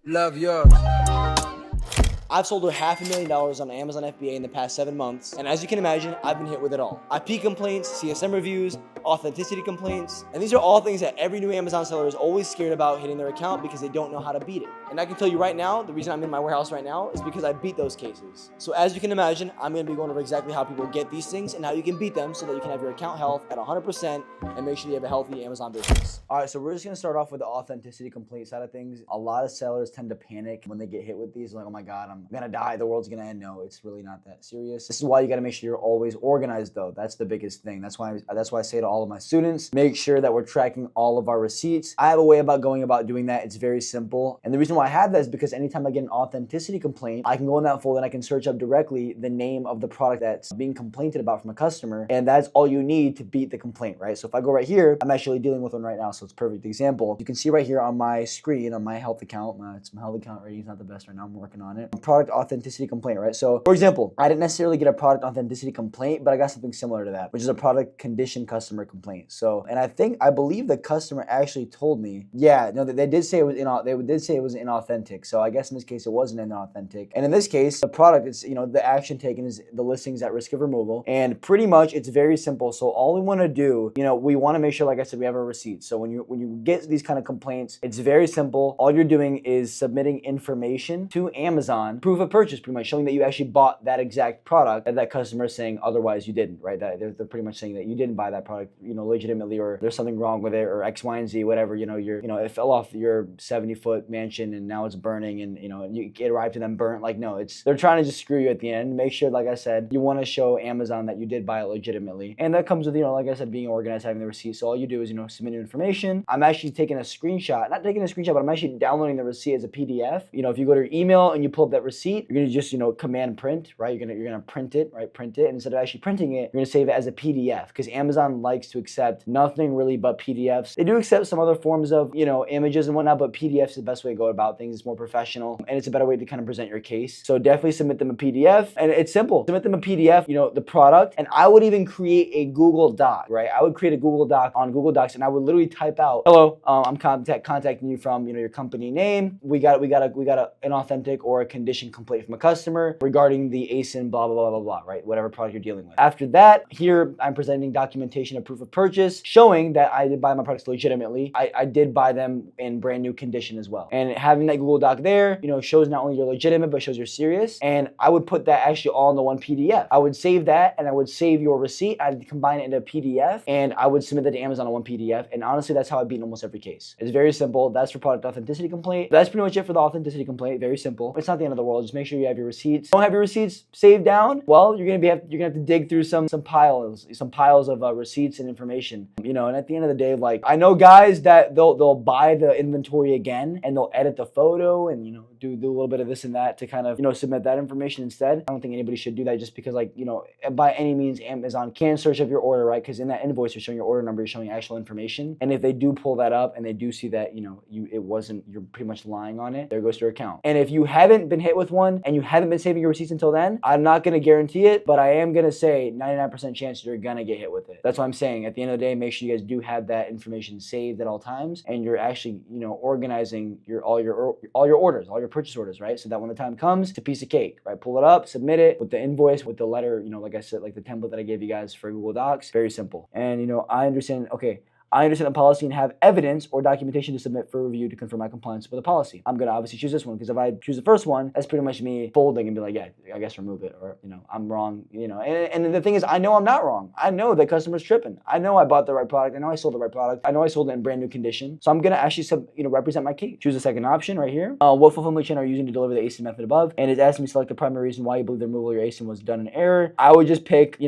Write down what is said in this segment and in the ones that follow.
Love yours. I've sold over $500,000 on Amazon FBA in the past 7 months, and as you can imagine, I've been hit with it all. IP complaints, CSM reviews, authenticity complaints, and these are all things that every new Amazon seller is always scared about hitting their account because they don't know how to beat it. And I can tell you right now, the reason I'm in my warehouse right now is because I beat those cases. So as you can imagine, I'm going to be going over exactly how people get these things and how you can beat them so that you can have your account health at 100% and make sure you have a healthy Amazon business. All right, so we're just going to start off with the authenticity complaint side of things. A lot of sellers tend to panic when they get hit with these, like, oh my God, I'm gonna die, the world's gonna end. No, it's really not that serious. This is why you gotta make sure you're always organized though. That's the biggest thing. That's why I say to all of my students, make sure that we're tracking all of our receipts. I have a way about going about doing that. It's very simple. And the reason why I have that is because anytime I get an authenticity complaint, I can go in that folder and I can search up directly the name of the product that's being complained about from a customer. And that's all you need to beat the complaint, right? So if I go right here, I'm actually dealing with one right now. So it's a perfect example. You can see right here on my screen, on my health account, my health account rating is not the best right now. I'm working on it. Product authenticity complaint, right? So for example, I didn't necessarily get a product authenticity complaint, but I got something similar to that, which is a product condition customer complaint. So, and I believe the customer actually told me, yeah, no, they did say it was inauthentic. So I guess in this case, it wasn't inauthentic. And in this case, the product is, the action taken is the listing's at risk of removal. And pretty much it's very simple. So all we want to do, we want to make sure, like I said, we have a receipt. So when you get these kind of complaints, it's very simple. All you're doing is submitting information to Amazon, proof of purchase, pretty much showing that you actually bought that exact product that customer is saying otherwise you didn't, right? That they're pretty much saying that you didn't buy that product, legitimately, or there's something wrong with it, or X, Y, and Z, whatever. It fell off your 70-foot mansion and now it's burning, and it arrived to them burnt. Like, no, they're trying to just screw you at the end. Make sure, like I said, you want to show Amazon that you did buy it legitimately, and that comes with, like I said, being organized, having the receipt. So all you do is, submit your information. I'm actually taking a screenshot, not taking a screenshot, but I'm actually downloading the receipt as a PDF. If you go to your email and you pull up that receipt, you're gonna just, command print, right? You're gonna print it, right? Print it, and instead of actually printing it, you're gonna save it as a PDF, because Amazon likes to accept nothing really but PDFs. They do accept some other forms of, images and whatnot, but PDFs is the best way to go about things. It's more professional, and it's a better way to kind of present your case. So definitely submit them a PDF, and it's simple. Submit them a PDF, the product, and I would even create a Google Doc, right? I would create a Google Doc on Google Docs, and I would literally type out, hello, I'm contacting you from, your company name. We got an authentic or a condition complaint from a customer regarding the ASIN, blah, blah, blah, blah, blah, right? Whatever product you're dealing with. After that, here I'm presenting documentation of proof of purchase, showing that I did buy my products legitimately. I did buy them in brand new condition as well. And having that Google Doc there, shows not only you're legitimate, but shows you're serious. And I would put that actually all in the one PDF. I would save that, and I would save your receipt. I'd combine it into a PDF, and I would submit that to Amazon on one PDF. And honestly, that's how I beat almost every case. It's very simple. That's for product authenticity complaint. That's pretty much it for the authenticity complaint. Very simple. It's not the end of the world. Just make sure you have your receipts. Don't have your receipts saved down? Well, you're gonna have to dig through some piles of receipts and information. And at the end of the day, like, I know guys that they'll buy the inventory again and they'll edit the photo and do a little bit of this and that to kind of submit that information instead. I don't think anybody should do that, just because, like, by any means Amazon can search up your order, right? Because in that invoice you're showing your order number, you're showing actual information, and if they do pull that up and they do see that you're pretty much lying on it, there goes your account. And if you haven't been hit with one and you haven't been saving your receipts until then, I'm not going to guarantee it, but I am going to say 99% chance you're going to get hit with it. That's what I'm saying. At the end of the day, make sure you guys do have that information saved at all times, and you're actually organizing all your orders, all your purchase orders, right? So that when the time comes, it's a piece of cake, right? Pull it up, submit it with the invoice, with the letter, like I said, like the template that I gave you guys for Google Docs. Very simple. And I understand the policy and have evidence or documentation to submit for review to confirm my compliance with the policy. I'm going to obviously choose this one, because if I choose the first one, that's pretty much me folding and be like, yeah, I guess remove it, or, I'm wrong, and the thing is, I know I'm not wrong. I know the customer's tripping. I know I bought the right product. I know I sold the right product. I know I sold it in brand new condition. So I'm going to actually represent my case. Choose the second option right here. What fulfillment chain are you using to deliver the ASIN method above? And it's asking me to select the primary reason why you believe the removal of your ASIN was done in error. I would just pick,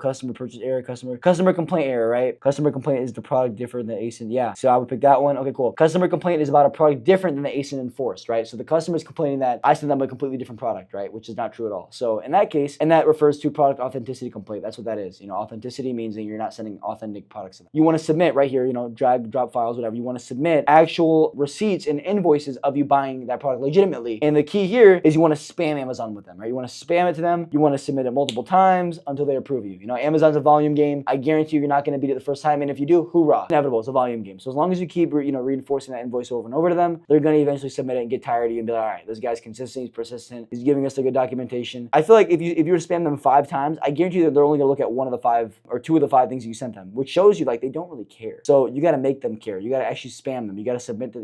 customer purchase error, customer complaint error, right? Customer complaint is the product different than ASIN. Yeah, so I would pick that one. Okay, cool. Customer complaint is about a product different than the ASIN enforced, right? So the customer is complaining that I sent them a completely different product, right? Which is not true at all. So in that case, and that refers to product authenticity complaint. That's what that is. Authenticity means that you're not sending authentic products to them. You want to submit right here, drag, drop files, whatever. You want to submit actual receipts and invoices of you buying that product legitimately. And the key here is you want to spam Amazon with them, right? You want to spam it to them. You want to submit it multiple times until they approve you. you. You know, Amazon's a volume game. I guarantee you're not going to beat it the first time, and if you do, hoorah, inevitable. It's a volume game. So as long as you keep, reinforcing that invoice over and over to them, they're going to eventually submit it and get tired of you and be like, all right, this guy's consistent, he's persistent, he's giving us the good documentation. I feel like if you were to spam them 5 times, I guarantee that they're only going to look at 1 of the 5 or 2 of the 5 things you sent them, which shows you like they don't really care. So you got to make them care. You got to actually spam them. You got to submit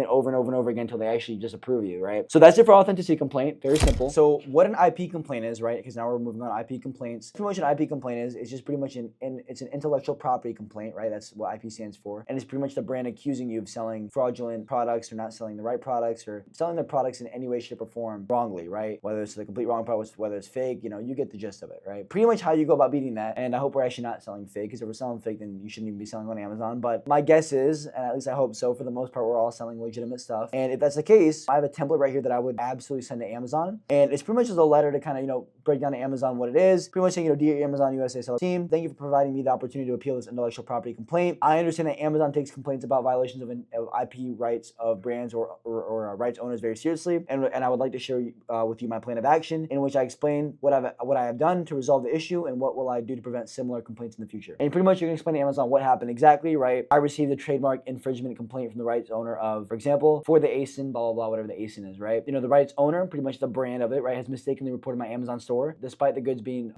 over and over and over again until they actually just approve you, right? So that's it for authenticity complaint. Very simple. So what an IP complaint is, right? Because now we're moving on IP complaints. Pretty much an IP complaint is, it's just pretty much it's an intellectual property complaint, right? That's what IP stands for. And it's pretty much the brand accusing you of selling fraudulent products or not selling the right products or selling their products in any way, shape, or form wrongly, right? Whether it's the complete wrong product, whether it's fake, you get the gist of it, right? Pretty much how you go about beating that. And I hope we're actually not selling fake, because if we're selling fake, then you shouldn't even be selling on Amazon. But my guess is, and at least I hope so, for the most part, we're all selling legitimate stuff. And if that's the case, I have a template right here that I would absolutely send to Amazon. And it's pretty much just a letter to kind of, break down to Amazon what it is. Pretty much saying, dear Amazon USA seller team, thank you for providing me the opportunity to appeal this intellectual property complaint. I understand that Amazon takes complaints about violations of IP rights of brands or rights owners very seriously. And I would like to share with you my plan of action, in which I explain what I have done to resolve the issue and what will I do to prevent similar complaints in the future. And pretty much you're going to explain to Amazon what happened exactly, right? I received a trademark infringement complaint from the rights owner of, for example, for the ASIN, blah, blah, blah, whatever the ASIN is, right? The rights owner, pretty much the brand of it, right, has mistakenly reported my Amazon store, despite the goods being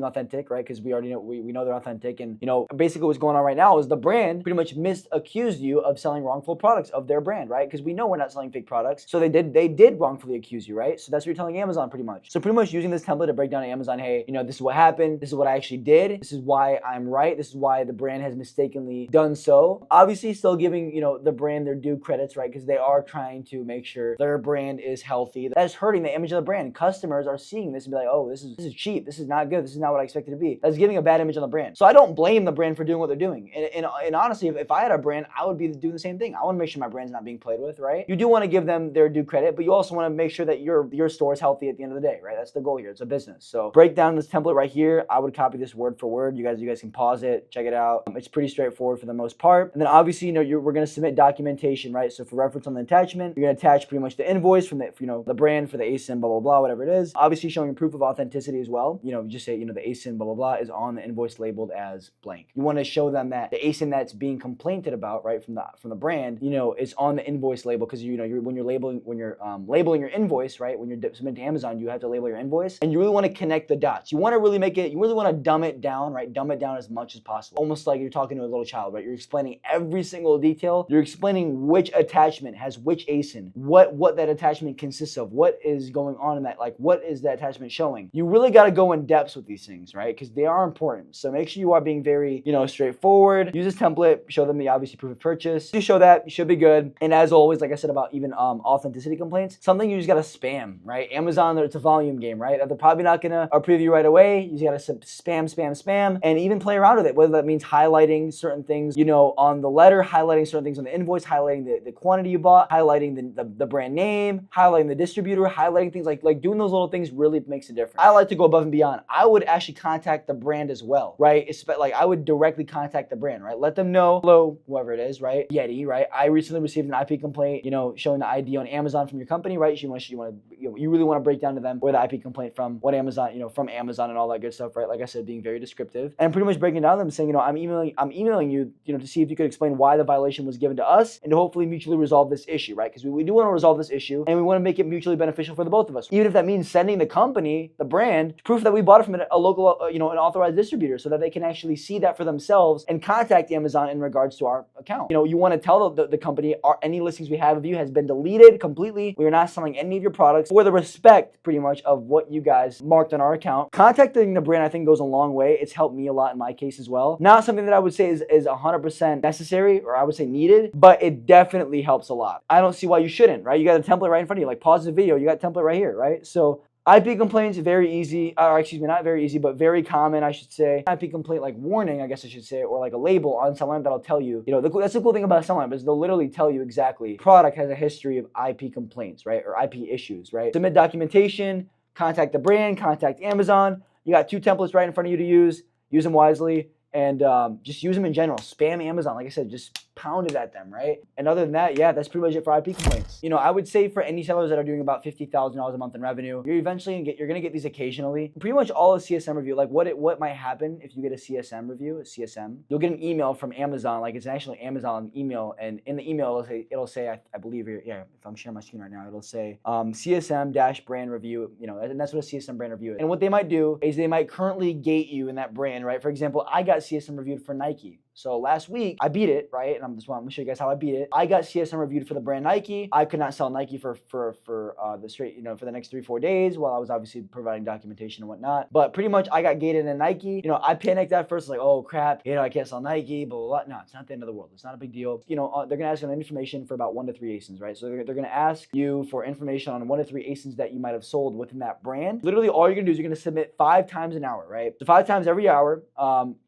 authentic, right? Because we already know, we know they're authentic. And, basically what's going on right now is the brand pretty much accused you of selling wrongful products of their brand, right? Because we know we're not selling fake products. So they did wrongfully accuse you, right? So that's what you're telling Amazon pretty much. So pretty much using this template to break down to Amazon, hey, this is what happened. This is what I actually did. This is why I'm right. This is why the brand has mistakenly done so. Obviously still giving, the brand their due credits, right? Because they are trying to make sure their brand is healthy. That is hurting the image of the brand. Customers are seeing this and be like, oh, this is cheap. This is not good. This is not what I expected to be. That's giving a bad image on the brand. So I don't blame the brand for doing what they're doing. And honestly, if I had a brand, I would be doing the same thing. I want to make sure my brand's not being played with, right? You do want to give them their due credit, but you also want to make sure that your store is healthy at the end of the day, right? That's the goal here. It's a business. So break down this template right here. I would copy this word for word. You guys can pause it, check it out. It's pretty straightforward for the most part. And then obviously, we're going to submit documentation, right? So for reference on the attachment, you're going to attach pretty much the invoice from the brand for the ASIN, blah, blah, blah, whatever it is. Obviously showing proof of authenticity as well. Just say, the ASIN, blah, blah, blah, is on the invoice labeled as blank. You want to show them that the ASIN that's being complained about, right, from the brand, is on the invoice label, because when you're labeling your invoice, right, when you're submitting to Amazon, you have to label your invoice, and you really want to connect the dots. You want to really want to dumb it down, right? Dumb it down as much as possible. Almost like you're talking to a little child, right? You're explaining every single detail. You're explaining which attachment has which ASIN, what that attachment consists of, what is going on in that, like what is that attachment showing. You really got to go in depth with these things, right? Because they are important. So make sure you are being very, straightforward. Use this template, show them the obviously proof of purchase. You show that, you should be good. And as always, like I said about even authenticity complaints, something you just got to spam, right? Amazon, it's a volume game, right? They're probably not going to approve you right away. You just got to spam, and even play around with it, whether that means highlighting certain things, on the letter, highlighting certain things on the invoice, highlighting the quantity you bought, highlighting the brand name, highlighting the distributor, highlighting things like doing those little things really makes a difference. I like to go above and beyond. I would actually contact the brand as well, right? Like I would directly contact the brand, right? Let them know, hello, whoever it is, right? Yeti, right? I recently received an IP complaint, showing the ID on Amazon from your company, right? You really want to break down to them where the IP complaint from, what Amazon, from Amazon and all that good stuff, right? Like I said, being very descriptive and pretty much breaking down to them, saying, I'm emailing you, to see if you could explain why the violation was given to us and to hopefully mutually resolve this issue, right? Because we do want to resolve this issue and we want to make it mutually beneficial for the both of us. Even if that means sending the company, the brand, proof that we bought it from a local, an authorized distributor, so that they can actually see that for themselves and contact Amazon in regards to our account. You want to tell the company, any listings we have of you has been deleted completely. We are not selling any of your products for the respect, pretty much, of what you guys marked on our account. Contacting the brand, I think, goes a long way. It's helped me a lot in my case as well. Not something that I would say is 100% necessary, or I would say needed, but it definitely helps a lot. I don't see why you shouldn't, right? You got a template right in front of you. Like, pause the video, you got a template right here, right? So IP complaints, very easy, not very easy, but very common, I should say. IP complaint, like warning, I guess I should say, or like a label on Sunline that'll tell you, that's the cool thing about Sunline, is they'll literally tell you exactly, product has a history of IP complaints, right? Or IP issues, right? Submit documentation, contact the brand, contact Amazon. You got 2 templates right in front of you to use them wisely. and just use them in general. Spam Amazon, like I said, just pound it at them, right? And other than that, yeah, that's pretty much it for IP complaints. You know, I would say for any sellers that are doing about $50,000 a month in revenue, you're gonna get these occasionally. Pretty much all a CSM review, like what might happen if you get a CSM review, a CSM, you'll get an email from Amazon, like it's actually Amazon email, and in the email it'll say I believe here, yeah, if I'm sharing my screen right now, it'll say CSM brand review, you know, and that's what a CSM brand review is. And what they might do is they might currently gate you in that brand, right? For example, I got CSM reviewed for Nike. So last week I beat it, right? And I'm gonna show you guys how I beat it. I got CSM reviewed for the brand Nike. I could not sell Nike for the next 3-4 days while I was obviously providing documentation and whatnot. But pretty much I got gated in Nike. You know, I panicked at first, like, oh crap, you know, I can't sell Nike, blah, blah, blah. No, it's not the end of the world. It's not a big deal. You know, they're gonna ask you information for about 1 to 3 ASINs, right? So they're gonna ask you for information on 1 to 3 ASINs that you might have sold within that brand. Literally all you're gonna do is you're gonna submit 5 times an hour, right? So 5 times every hour,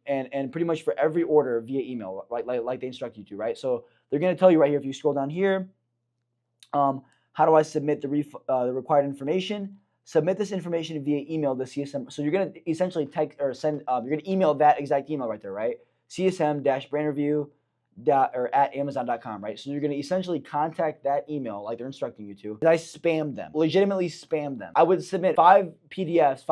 and pretty much for every order via email, right? Like they instruct you to, right? So they're gonna tell you right here, if you scroll down here, how do I submit the required information? Submit this information via email to CSM. So you're gonna essentially text or send, you're gonna email that exact email right there, right? CSM-brand at Amazon.com, right? So you're going to essentially contact that email like they're instructing you to. I spammed them, legitimately spammed them. I would submit 5 PDFs,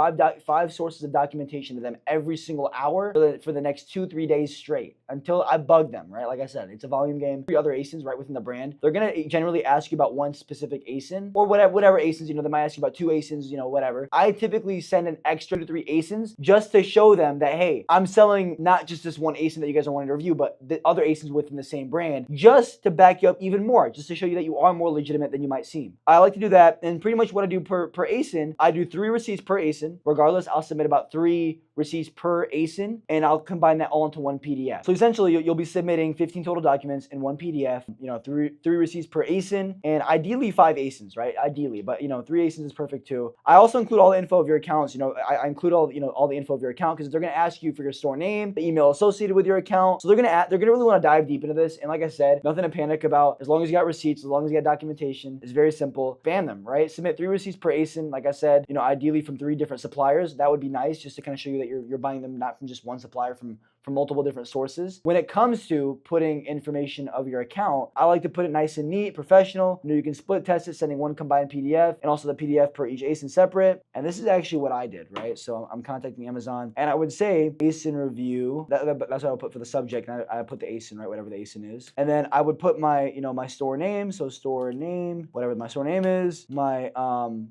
5 sources of documentation to them every single hour for the next 2-3 days straight until I bug them, right? Like I said, it's a volume game. 3 other ASINs right within the brand. They're going to generally ask you about 1 specific ASIN or whatever ASINs, you know, they might ask you about 2 ASINs, you know, whatever. I typically send an extra 2 to 3 ASINs just to show them that, hey, I'm selling not just this one ASIN that you guys are wanting to review, but the other ASINs within the same brand, just to back you up even more, just to show you that you are more legitimate than you might seem. I like to do that, and pretty much what I do per ASIN, I do 3 receipts per ASIN. Regardless, I'll submit about 3 receipts per ASIN, and I'll combine that all into 1 PDF. So essentially, you'll be submitting 15 total documents in 1 PDF, you know, 3 receipts per ASIN, and ideally 5 ASINs, right? Ideally, but you know, 3 ASINs is perfect too. I also include all the info of your accounts. You know, I include all the info of your account because they're gonna ask you for your store name, the email associated with your account. So they're gonna really want to dive deep into this. And like I said, nothing to panic about. As long as you got receipts, as long as you got documentation, it's very simple. Spam them, right? Submit 3 receipts per ASIN. Like I said, you know, ideally from 3 different suppliers. That would be nice, just to kind of show you that you're buying them not from just one supplier, from multiple different sources. When it comes to putting information of your account, I like to put it nice and neat, professional. You know, you can split test it, sending 1 combined PDF and also the PDF per each ASIN separate. And this is actually what I did, right? So I'm contacting Amazon, and I would say ASIN review. That's what I would put for the subject. And I put the ASIN, right? Whatever the ASIN is. And then I would put my, you know, my store name. So store name, whatever my store name is, my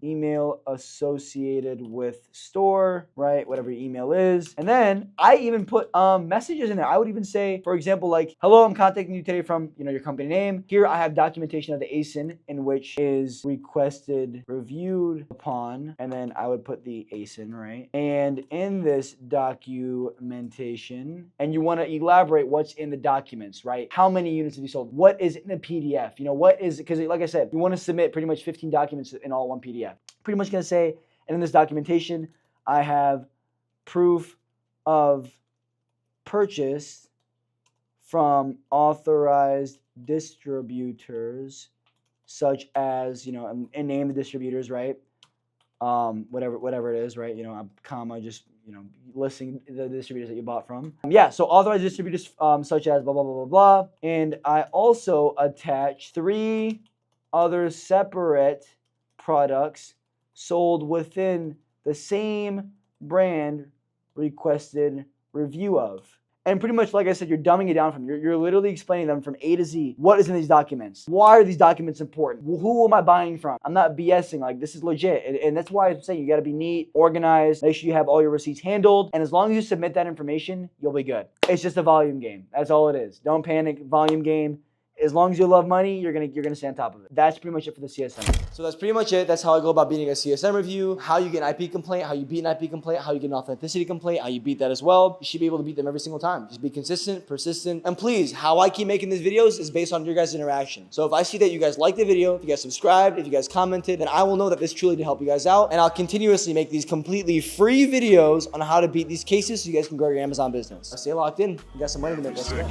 email associated with store, right? Whatever your email is. And then I even put messages in there. I would even say, for example, like, hello, I'm contacting you today from, you know, your company name. Here I have documentation of the ASIN in which is requested reviewed upon, and then I would put the ASIN, right? And in this documentation, and you want to elaborate what's in the documents, right? How many units have you sold? What is in the PDF? You know, what is, because like I said, you want to submit pretty much 15 documents in all 1 PDF. Pretty much going to say, and in this documentation, I have proof of purchase from authorized distributors, such as, you know, and name the distributors, right? Whatever it is, right? You know, comma, just, you know, listing the distributors that you bought from. Yeah, so authorized distributors, such as blah, blah, blah, blah, blah. And I also attach 3 other separate products sold within the same brand requested review of. And pretty much, like I said, you're dumbing it down from, you're literally explaining them from A to Z. What is in these documents? Why are these documents important? Who am I buying from? I'm not BSing, like, this is legit. And that's why I'm saying you gotta be neat, organized, make sure you have all your receipts handled. And as long as you submit that information, you'll be good. It's just a volume game. That's all it is. Don't panic, volume game. As long as you love money, you're gonna stay on top of it. That's pretty much it for the CSM. So that's pretty much it. That's how I go about beating a CSM review, how you get an IP complaint, how you beat an IP complaint, how you get an authenticity complaint, how you beat that as well. You should be able to beat them every single time. Just be consistent, persistent, and please, how I keep making these videos is based on your guys' interaction. So if I see that you guys like the video, if you guys subscribed, if you guys commented, then I will know that this truly did help you guys out, and I'll continuously make these completely free videos on how to beat these cases so you guys can grow your Amazon business. Stay locked in. You got some money to make. Let's go.